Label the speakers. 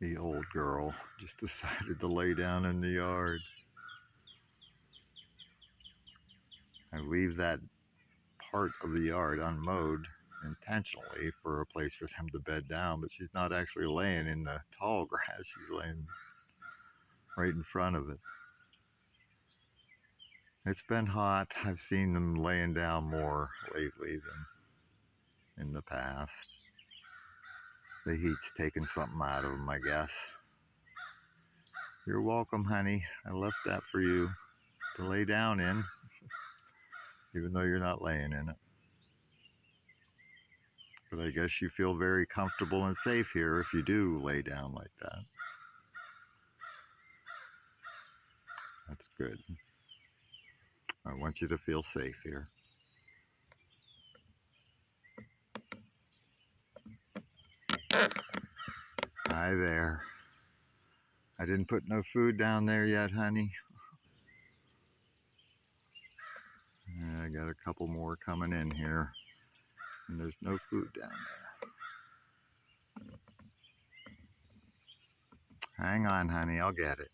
Speaker 1: The old girl just decided to lay down in the yard. I leave that part of the yard unmowed intentionally for a place for them to bed down, but she's not actually laying in the tall grass. She's laying right in front of it. It's been hot. I've seen them laying down more lately than in the past. The heat's taken something out of them, I guess. You're welcome, honey. I left that for you to lay down in, even though you're not laying in it. But I guess you feel very comfortable and safe here if you do lay down like that. That's good. I want you to feel safe here. Hi there. I didn't put no food down there yet, honey. Yeah, I got a couple more coming in here, and there's no food down there. Hang on, honey, I'll get it.